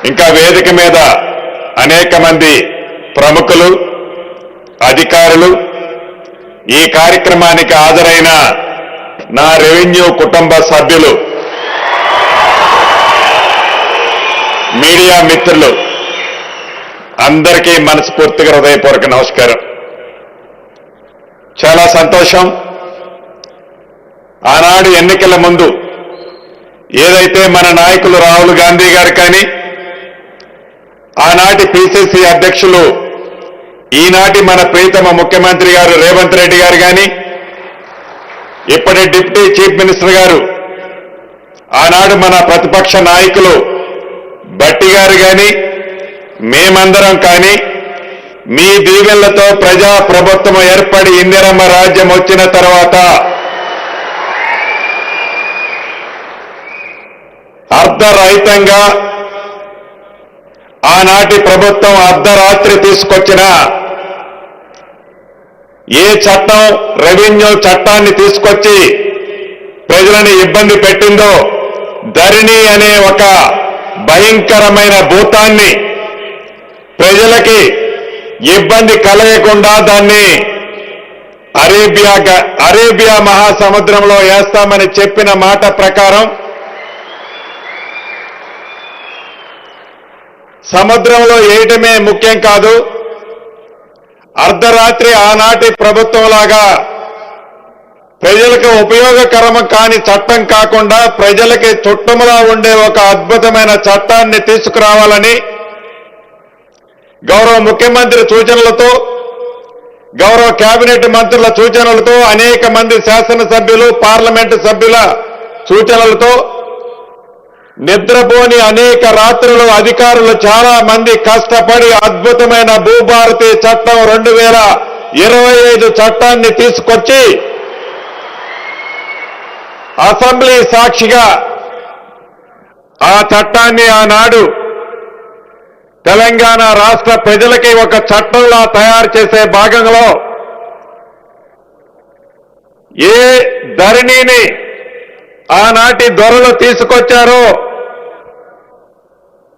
ఇంకా వేదిక మీద అనేక మంది ప్రముఖులు అధికారులు ఈ కార్యక్రమానికి హాజరైన నా రెవెన్యూ కుటుంబ సభ్యులు మీడియా మిత్రులు అందరికీ మనస్ఫూర్తిగా హృదయపూర్వక నమస్కారం. చాలా సంతోషం. ఆనాడు ఎన్నికల ముందు ఏదైతే మన నాయకులు రాహుల్ గాంధీ గారు కానీ ఆనాటి పిసిసి అధ్యక్షులు ఈనాటి మన ప్రీతమ ముఖ్యమంత్రి గారు రేవంత్ రెడ్డి గారు కానీ ఇప్పటి డిప్యూటీ చీఫ్ మినిస్టర్ గారు ఆనాడు మన ప్రతిపక్ష నాయకులు భట్టి గారు కానీ మేమందరం కానీ మీ దీవెనలతో ప్రజా ప్రభుత్వం ఏర్పడి ఇందిరమ్మ రాజ్యం వచ్చిన తర్వాత అర్ధరహితంగా ఆనాటి ప్రభుత్వం అర్ధరాత్రి తీసుకొచ్చిన ఏ చట్టం రెవెన్యూ చట్టాన్ని తీసుకొచ్చి ప్రజలను ఇబ్బంది పెట్టిందో ధరణి అనే ఒక భయంకరమైన భూతాన్ని ప్రజలకి ఇబ్బంది కలగకుండా దాన్ని అరేబియా మహాసముద్రంలో వేస్తామని చెప్పిన మాట ప్రకారం సముద్రంలో వేయటమే ముఖ్యం కాదు, అర్ధరాత్రి ఆనాటి ప్రభుత్వంలాగా ప్రజలకు ఉపయోగకరం కాని చట్టం కాకుండా ప్రజలకి చుట్టములా ఉండే ఒక అద్భుతమైన చట్టాన్ని తీసుకురావాలని గౌరవ ముఖ్యమంత్రి సూచనలతో గౌరవ కేబినెట్ మంత్రుల సూచనలతో అనేక మంది శాసనసభ్యులు పార్లమెంటు సభ్యుల సూచనలతో నిద్రపోని అనేక రాత్రులు అధికారులు చాలా మంది కష్టపడి అద్భుతమైన భూభారతి చట్టం 2025 చట్టాన్ని తీసుకొచ్చి అసెంబ్లీ సాక్షిగా ఆ చట్టాన్ని ఆనాడు తెలంగాణ రాష్ట్ర ప్రజలకి ఒక చట్టంలా తయారు చేసే భాగంలో ఏ ధరణిని ఆనాటి దొరలు తీసుకొచ్చారో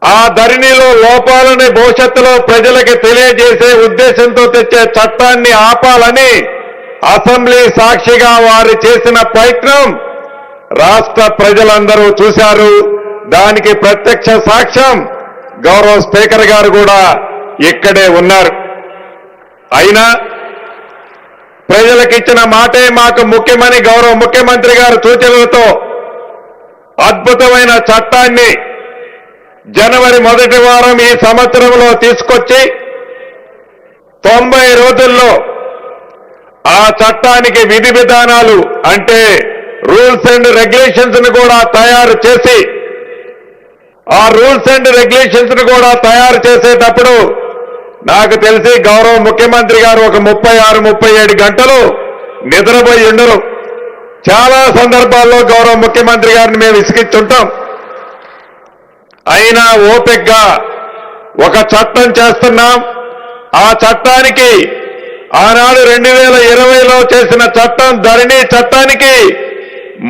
ఆ ధరణిలో లోపాలని భవిష్యత్తులో ప్రజలకి తెలియజేసే ఉద్దేశంతో తెచ్చే చట్టాన్ని ఆపాలని అసెంబ్లీ సాక్షిగా వారు చేసిన ప్రయత్నం రాష్ట్ర ప్రజలందరూ చూశారు. దానికి ప్రత్యక్ష సాక్ష్యం గౌరవ స్పీకర్ గారు కూడా ఇక్కడే ఉన్నారు. అయినా ప్రజలకిచ్చిన మాటే మాకు ముఖ్యమని గౌరవ ముఖ్యమంత్రి గారి సూచనలతో అద్భుతమైన చట్టాన్ని జనవరి 1వ వారం ఈ సంవత్సరంలో తీసుకొచ్చి 90 రోజుల్లో ఆ చట్టానికి విధి విధానాలు అంటే రూల్స్ అండ్ రెగ్యులేషన్స్ ను కూడా తయారు చేసి ఆ రూల్స్ అండ్ రెగ్యులేషన్స్ ను కూడా తయారు చేసేటప్పుడు నాకు తెలిసి గౌరవ ముఖ్యమంత్రి గారు ఒక 36-37 గంటలు నిద్రపోయి ఉండరు. చాలా సందర్భాల్లో గౌరవ ముఖ్యమంత్రి గారిని మేము విసిగిస్తుంటాం. అయినా ఓపికగా ఒక చట్టం చేస్తున్నాం. ఆ చట్టానికి ఆనాడు 2020లో చేసిన చట్టం ధరణి చట్టానికి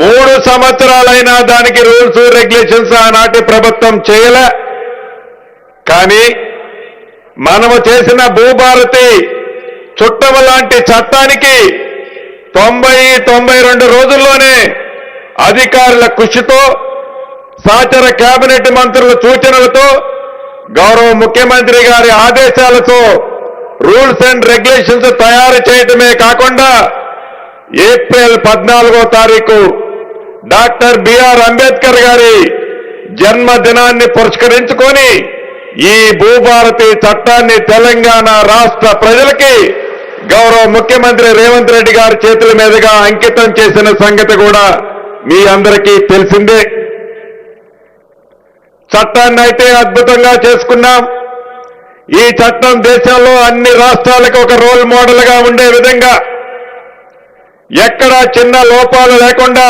3 సంవత్సరాలైనా దానికి రూల్స్ రెగ్యులేషన్స్ ఆనాటి ప్రభుత్వం చేయలే. కానీ మనము చేసిన భూభారతి చుట్టం లాంటి చట్టానికి 90-92 రోజుల్లోనే అధికారుల కృషితో సహచర కేబినెట్ మంత్రుల సూచనలతో గౌరవ ముఖ్యమంత్రి గారి ఆదేశాలతో రూల్స్ అండ్ రెగ్యులేషన్స్ తయారు చేయడమే కాకుండా ఏప్రిల్ 14వ తారీఖు డాక్టర్ బిఆర్ అంబేద్కర్ గారి జన్మదినాన్ని పురస్కరించుకొని ఈ భూభారతి చట్టాన్ని తెలంగాణ రాష్ట్ర ప్రజలకి గౌరవ ముఖ్యమంత్రి రేవంత్ రెడ్డి గారి చేతుల మీదుగా అంకితం చేసిన సంగతి కూడా మీ అందరికీ తెలిసిందే. చట్టాన్ని అయితే అద్భుతంగా చేసుకున్నాం. ఈ చట్టం దేశంలో అన్ని రాష్ట్రాలకు ఒక రోల్ మోడల్గా ఉండే విధంగా ఎక్కడా చిన్న లోపాలు లేకుండా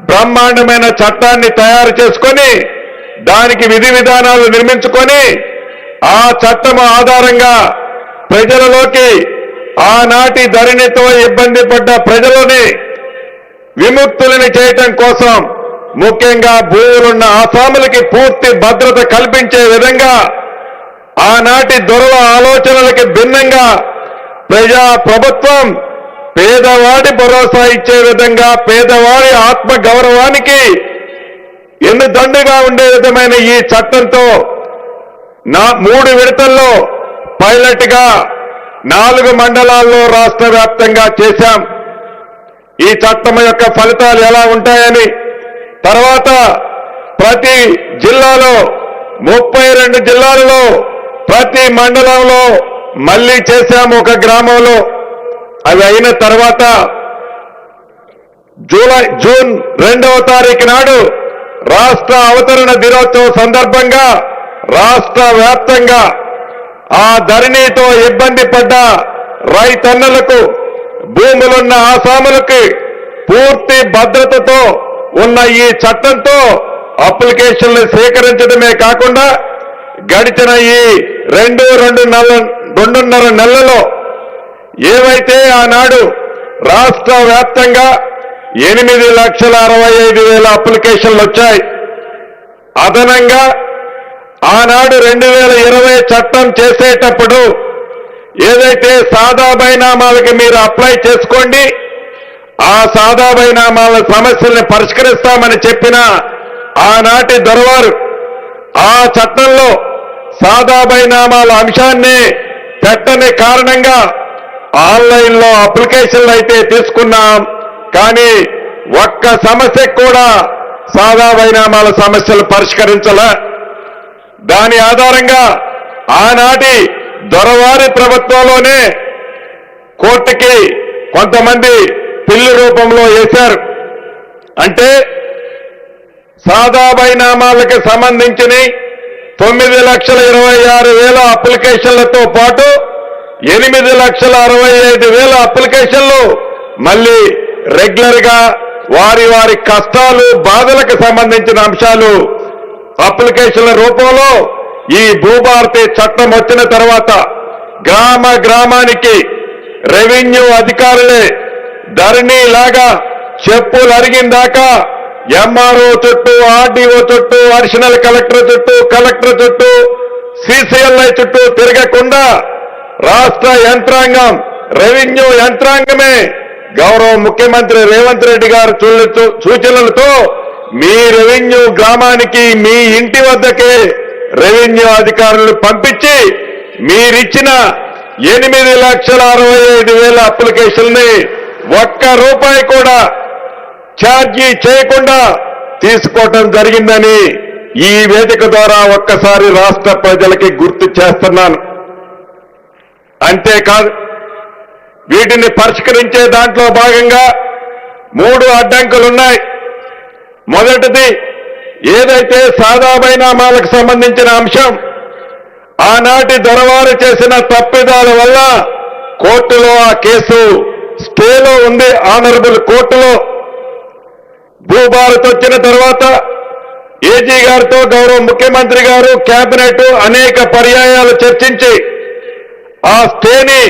బ్రహ్మాండమైన చట్టాన్ని తయారు చేసుకొని దానికి విధి విధానాలు నిర్మించుకొని ఆ చట్టం ఆధారంగా ప్రజలలోకి ఆనాటి ధరణితో ఇబ్బంది పడ్డ ప్రజలని విముక్తులని చేయటం కోసం ముఖ్యంగా భూములున్న ఆసాములకి పూర్తి భద్రత కల్పించే విధంగా ఆనాటి దొరల ఆలోచనలకి భిన్నంగా ప్రభుత్వం పేదవాడి భరోసా ఇచ్చే విధంగా పేదవాడి ఆత్మ గౌరవానికి ఎన్నుదండుగా ఉండే విధమైన ఈ చట్టంతో 3 విడతల్లో పైలట్ గా 4 మండలాల్లో రాష్ట్ర వ్యాప్తంగా చేశాం. ఈ చట్టం యొక్క ఫలితాలు ఎలా ఉంటాయని తర్వాత ప్రతి జిల్లాలో 32 జిల్లాలలో ప్రతి మండలంలో మళ్లీ చేశాము ఒక గ్రామంలో. అవి అయిన తర్వాత జూన్ 2వ తారీఖు నాడు రాష్ట్ర అవతరణ దినోత్సవం సందర్భంగా రాష్ట్ర వ్యాప్తంగా ఆ ధరణితో ఇబ్బంది పడ్డ రైతన్నలకు భూములున్న ఆసాములకి పూర్తి భద్రతతో ఉన్న ఈ చట్టంతో అప్లికేషన్లు సేకరించడమే కాకుండా గడిచిన ఈ 2.5 నెలల్లో ఏవైతే ఆనాడు రాష్ట్ర వ్యాప్తంగా 8,65,000 అప్లికేషన్లు వచ్చాయి. అదనంగా ఆనాడు 2020 చట్టం చేసేటప్పుడు ఏదైతే సాదా బైనామాలకి మీరు అప్లై చేసుకోండి, ఆ సాదా బైనామాల సమస్యల్ని పరిష్కరిస్తామని చెప్పిన ఆనాటి దొరవారు ఆ చట్టంలో సాదా బైనామాల అంశాన్ని పెట్టని కారణంగా ఆన్లైన్లో అప్లికేషన్లు అయితే తీసుకున్నాం, కానీ ఒక్క సమస్యకు కూడా సాదా బైనామాల సమస్యలు పరిష్కరించలే. దాని ఆధారంగా ఆనాటి దొరవారి ప్రభుత్వంలోనే కోర్టుకి కొంతమంది పిల్లి రూపంలో వేశారు. అంటే సాదా బైనామాలకు సంబంధించిన 9,26,000 అప్లికేషన్లతో పాటు 8,65,000 అప్లికేషన్లు మళ్లీ రెగ్యులర్ గా వారి వారి కష్టాలు బాధలకు సంబంధించిన అంశాలు అప్లికేషన్ల రూపంలో ఈ భూభారతి చట్టం వచ్చిన తర్వాత గ్రామానికి రెవెన్యూ అధికారులే ధరణి లాగా చెప్పులు అరిగిందాకా ఎంఆర్ఓ చుట్టూ, ఆర్డీఓ చుట్టూ, అడిషనల్ కలెక్టర్ చుట్టూ, సిసిఎల్ఐ చుట్టూ తిరగకుండా రాష్ట్ర యంత్రాంగం, రెవెన్యూ యంత్రాంగమే గౌరవ ముఖ్యమంత్రి రేవంత్ రెడ్డి గారి సూచనలతో మీ రెవెన్యూ గ్రామానికి మీ ఇంటి వద్దకే రెవెన్యూ అధికారులు పంపించి మీరిచ్చిన 8,65,000 అప్లికేషన్ని ₹1 కూడా ఛార్జీ చేయకుండా తీసుకోవటం జరిగిందని ఈ వేదిక ద్వారా ఒక్కసారి రాష్ట్ర ప్రజలకి గుర్తు చేస్తున్నాను. అంతేకాదు వీటిని పరిష్కరించే దాంట్లో భాగంగా 3 అడ్డంకులున్నాయి. మొదటిది ఏదైతే సాదా బైనామాలకు సంబంధించిన అంశం ఆనాటి దొరవారు చేసిన తప్పిదాల వల్ల కోర్టులో ఆ కేసు స్టేలో ఉంది. ఆనరబుల్ కోర్టులో భూభారత్ వచ్చిన తర్వాత ఏజీ గారితో గౌరవ ముఖ్యమంత్రి గారు కేబినెట్ అనేక పర్యాయాలు చర్చించి ఆ స్టేని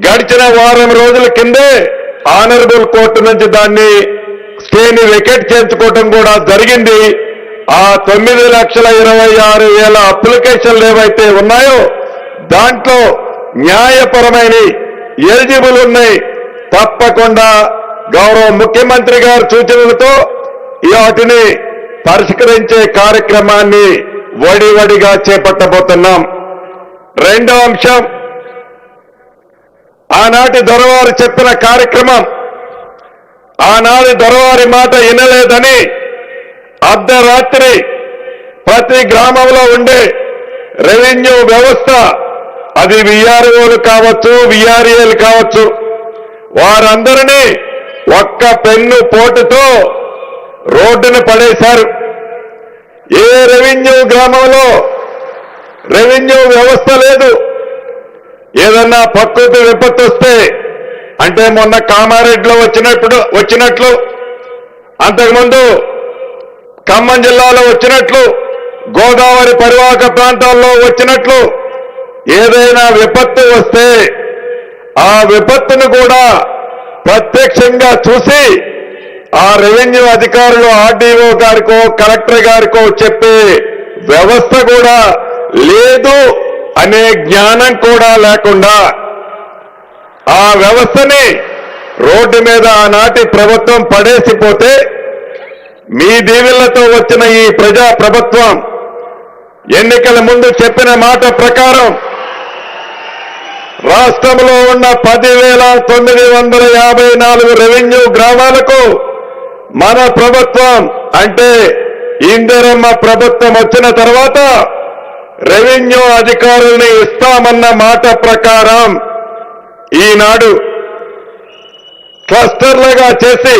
గడిచిన వారం రోజుల కిందే ఆనరబుల్ కోర్టు నుంచి దాన్ని స్టేని వెకేట్ చేయించుకోవడం కూడా జరిగింది. ఆ 9,26,000 అప్లికేషన్లు ఏవైతే ఉన్నాయో దాంట్లో న్యాయపరమైన ఎలిజిబుల్ ఉన్నాయి. తప్పకుండా గౌరవ ముఖ్యమంత్రి గారి సూచనలతో వాటిని పరిష్కరించే కార్యక్రమాన్ని వడివడిగా చేపట్టబోతున్నాం. రెండో అంశం, ఆనాటి దొరవారు చెప్పిన కార్యక్రమం ఆనాటి దొరవారి మాట వినలేదని అర్ధరాత్రి ప్రతి గ్రామంలో ఉండే రెవెన్యూ వ్యవస్థ, అది విఆర్ఓలు కావచ్చు, విఆర్ఏలు కావచ్చు, వారందరినీ ఒక్క పెన్ను పోటుతో రోడ్డును పడేశారు. ఏ రెవెన్యూ గ్రామంలో రెవెన్యూ వ్యవస్థ లేదు. ఏదన్నా ప్రకృతి విపత్తు వస్తే, అంటే మొన్న కామారెడ్డిలో వచ్చినట్లు, అంతకుముందు ఖమ్మం జిల్లాలో వచ్చినట్లు, గోదావరి పరివాహక ప్రాంతాల్లో వచ్చినట్లు ఏదైనా విపత్తు వస్తే ఆ విపత్తును కూడా ప్రత్యక్షంగా చూసి ఆ రెవెన్యూ అధికారులు ఆర్డీఓ గారికో కలెక్టర్ గారికో చెప్పే వ్యవస్థ కూడా లేదు అనే జ్ఞానం కూడా లేకుండా ఆ వ్యవస్థని రోడ్డు మీద ఆనాటి ప్రభుత్వం పడేసిపోతే మీ దీవెళ్లతో వచ్చిన ఈ ప్రజా ప్రభుత్వం ఎన్నికల ముందు చెప్పిన మాట ప్రకారం రాష్ట్రంలో ఉన్న 10,954 రెవెన్యూ గ్రామాలకు మన ప్రభుత్వం అంటే ఇందిరమ్మ ప్రభుత్వం వచ్చిన తర్వాత రెవెన్యూ అధికారుల్ని ఇస్తామన్న మాట ప్రకారం ఈనాడు క్లస్టర్లుగా చేసి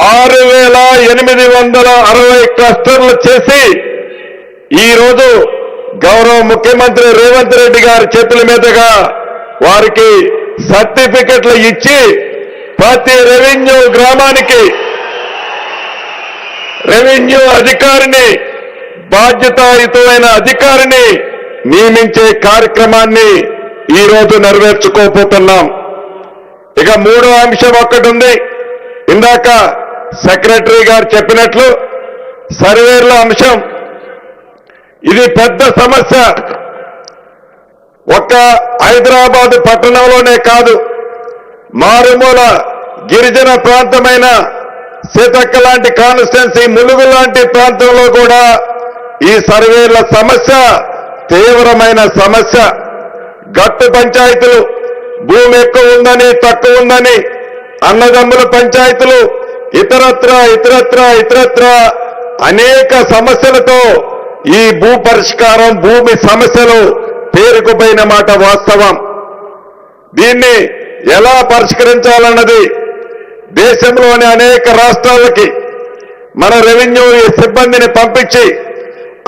6,860 క్లస్టర్లు చేసి ఈరోజు గౌరవ ముఖ్యమంత్రి రేవంత్ రెడ్డి గారి చేతుల మీదుగా వారికి సర్టిఫికెట్లు ఇచ్చి ప్రతి రెవెన్యూ గ్రామానికి రెవెన్యూ అధికారిని బాధ్యతాయుతమైన అధికారిని నియమించే కార్యక్రమాన్ని ఈరోజు నెరవేర్చుకోబోతున్నాం. ఇక మూడో అంశం ఒక్కటి ఉంది. ఇందాక సెక్రటరీ గారు చెప్పినట్లు సర్వేర్ల అంశం ఇది పెద్ద సమస్య. ఒక్క హైదరాబాద్ పట్టణంలోనే కాదు, మారుమూల గిరిజన ప్రాంతమైన సీతక్క లాంటి కాన్స్టిట్యున్సీ, ములుగు లాంటి ప్రాంతంలో కూడా ఈ సర్వేల సమస్య తీవ్రమైన సమస్య. గట్టు పంచాయతీలు భూమి ఎక్కువ ఉందని తక్కువ ఉందని, అన్నదమ్ముల పంచాయతీలు ఇతరత్ర అనేక సమస్యలతో ఈ భూ పరిష్కారం భూమి సమస్యలు పేరుకుపోయిన మాట వాస్తవం. దీన్ని ఎలా పరిష్కరించాలన్నది దేశంలోని అనేక రాష్ట్రాలకి మన రెవెన్యూ సిబ్బందిని పంపించి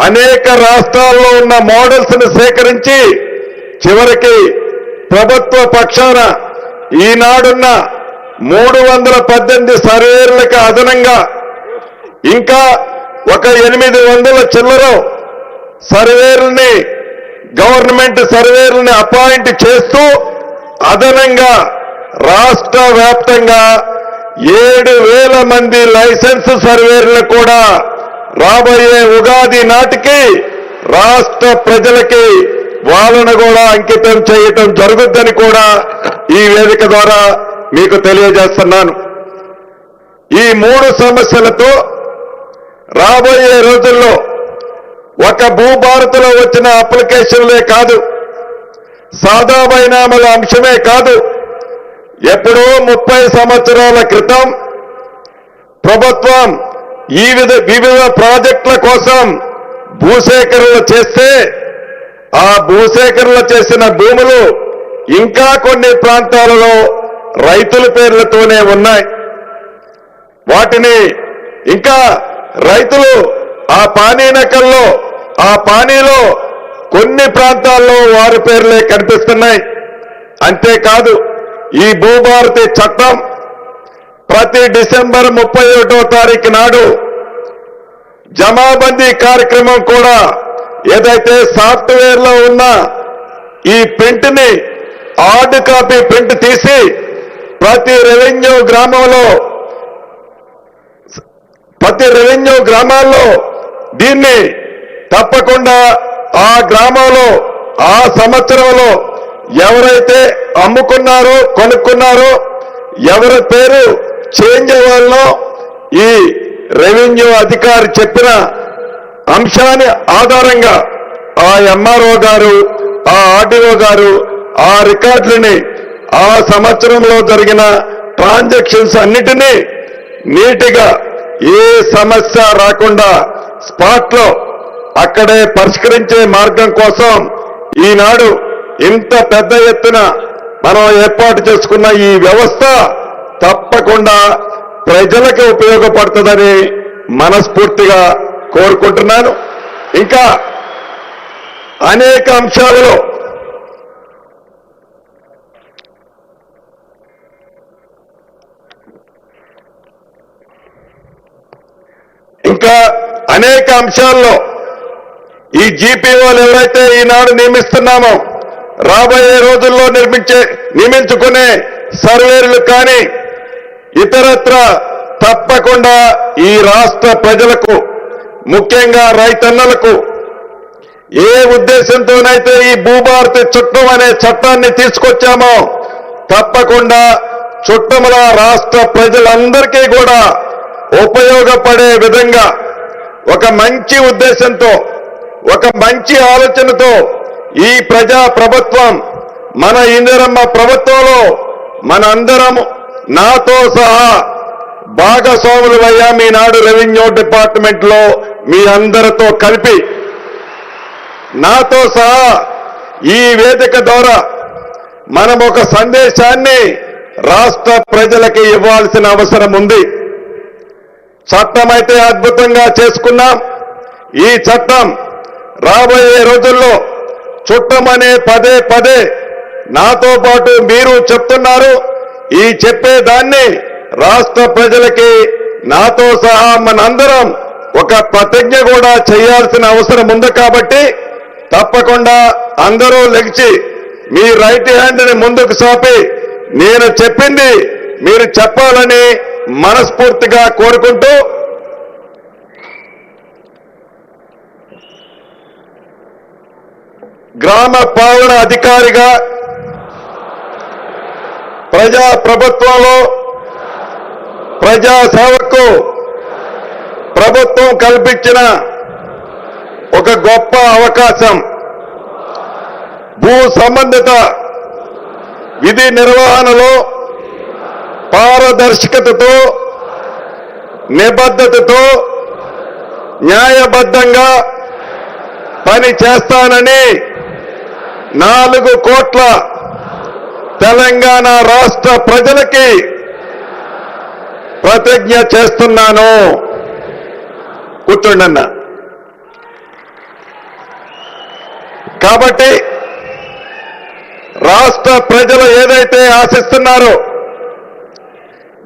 అనేక రాష్ట్రాల్లో ఉన్న మోడల్స్ ను సేకరించి చివరికి ప్రభుత్వ పక్షాన ఈనాడున్న 318 సర్వేర్లకు అదనంగా ఇంకా ఒక 800 చిల్లర సర్వేర్లని గవర్నమెంట్ సర్వేర్లని అపాయింట్ చేస్తూ అదనంగా రాష్ట్ర వ్యాప్తంగా 7,000 మంది లైసెన్స్ సర్వేర్లు కూడా రాబోయే ఉగాది నాటికి రాష్ట్ర ప్రజలకి వాళ్ళను కూడా అంకితం చేయటం జరుగుద్దని కూడా ఈ వేదిక ద్వారా మీకు తెలియజేస్తున్నాను. ఈ 3 సమస్యలతో రాబోయే రోజుల్లో ఒక భూభారతిలో వచ్చిన అప్లికేషన్లే కాదు, సాదా బైనామాల అంశమే కాదు, ఎప్పుడో 30 సంవత్సరాల క్రితం ప్రభుత్వం వివిధ ప్రాజెక్టుల కోసం భూసేకరణ చేస్తే ఆ భూసేకరణ చేసిన భూములు ఇంకా కొన్ని ప్రాంతాలలో రైతుల పేర్లతోనే ఉన్నాయి. వాటిని ఇంకా రైతులు ఆ పానీనకల్లో ఆ పానీలో కొన్ని ప్రాంతాల్లో వారి పేర్లే కనిపిస్తున్నాయి. అంతేకాదు ఈ భూభారతి చట్టం ప్రతి డిసెంబర్ 31వ తారీఖు నాడు జమాబందీ కార్యక్రమం కూడా ఏదైతే సాఫ్ట్వేర్ లో ఉన్న ఈ ప్రింట్ ని హార్డ్ కాపీ ప్రింట్ తీసి ప్రతి రెవెన్యూ గ్రామాల్లో దీన్ని తప్పకుండా ఆ గ్రామంలో ఆ సంవత్సరంలో ఎవరైతే అమ్ముకున్నారో కొనుక్కున్నారో ఎవరి పేరు చేంజ్ అవ్వాలనో ఈ రెవెన్యూ అధికారి చెప్పిన అంశాన్ని ఆధారంగా ఆ ఎంఆర్ఓ గారు ఆ ఆర్డీఓ గారు ఆ రికార్డులని ఆ సంవత్సరంలో జరిగిన ట్రాన్సాక్షన్స్ అన్నిటినీ నీటిగా ఏ సమస్య రాకుండా స్పాట్ లో అక్కడే పరిష్కరించే మార్గం కోసం ఈనాడు ఇంత పెద్ద ఎత్తున మనం ఏర్పాటు చేసుకున్న ఈ వ్యవస్థ తప్పకుండా ప్రజలకు ఉపయోగపడుతుందని మనస్ఫూర్తిగా కోరుకుంటున్నాను. ఇంకా అనేక అంశాలలో ఈ జీపీఓలు ఎవరైతే ఈనాడు నియమిస్తున్నామో రాబోయే రోజుల్లో నియమించుకునే సర్వేర్లు కానీ ఇతరత్ర తప్పకుండా ఈ రాష్ట్ర ప్రజలకు, ముఖ్యంగా రైతన్నలకు ఏ ఉద్దేశంతోనైతే ఈ భూభారతి చట్టం అనే చట్టాన్ని తీసుకొచ్చామో తప్పకుండా చుట్టముల రాష్ట్ర ప్రజలందరికీ కూడా ఉపయోగపడే విధంగా ఒక మంచి ఉద్దేశంతో, ఒక మంచి ఆలోచనతో ఈ ప్రజా ప్రభుత్వం, మన ఇందిరమ్మ ప్రభుత్వంలో మనందరం నాతో సహా భాగస్వాములు అయ్యాం. ఈనాడు రెవెన్యూ డిపార్ట్మెంట్ లో మీ అందరితో కలిపి నాతో సహా ఈ వేదిక ద్వారా మనం ఒక సందేశాన్ని రాష్ట్ర ప్రజలకి ఇవ్వాల్సిన అవసరం ఉంది. చట్టం అయితే అద్భుతంగా చేసుకున్నాం. ఈ చట్టం రాబోయే రోజుల్లో చుట్టమనే పదే పదే నాతో పాటు మీరు చెప్తున్నారు. ఈ చెప్పేదాన్ని రాష్ట్ర ప్రజలకి నాతో సహా మనందరం ఒక ప్రతిజ్ఞ కూడా చేయాల్సిన అవసరం ఉంది. కాబట్టి తప్పకుండా అందరూ లెగిచి మీ రైట్ హ్యాండ్ని ముందుకు సాపి నేను చెప్పింది మీరు చెప్పాలని మనస్ఫూర్తిగా కోరుకుంటూ, గ్రామ పాలన అధికారిగా ప్రజా ప్రభుత్వంలో ప్రజా సేవకు ప్రభుత్వం కల్పించిన ఒక గొప్ప అవకాశం. భూ సంబంధిత విధి నిర్వహణలో పారదర్శకతతో, నిబద్ధతతో, న్యాయబద్ధంగా పని చేస్తానని 4 కోట్ల తెలంగాణ రాష్ట్ర ప్రజలకి ప్రతిజ్ఞ చేస్తున్నాను. కూర్చోండన్న. కాబట్టి రాష్ట్ర ప్రజలు ఏదైతే ఆశిస్తున్నారో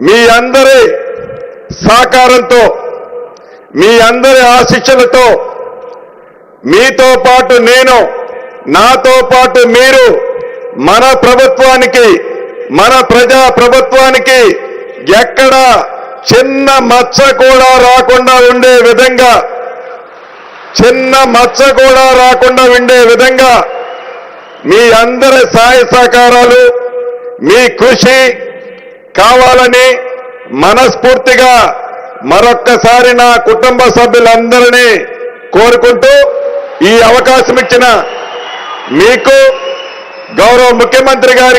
మీ అందరి సహకారంతో, మీ అందరి ఆశీస్సులతో, మీతో పాటు నేను, నాతో పాటు మీరు మన ప్రభుత్వానికి, మన ప్రజా ప్రభుత్వానికి ఎక్కడ చిన్న మచ్చ కూడా రాకుండా ఉండే విధంగా, చిన్న మచ్చ కూడా రాకుండా ఉండే విధంగా మీ అందరి సహాయ సహకారాలు, మీ కృషి కావాలని మనస్ఫూర్తిగా మరొక్కసారి నా కుటుంబ సభ్యులందరినీ కోరుకుంటూ, ఈ అవకాశం ఇచ్చిన మీకు, గౌరవ ముఖ్యమంత్రి గారి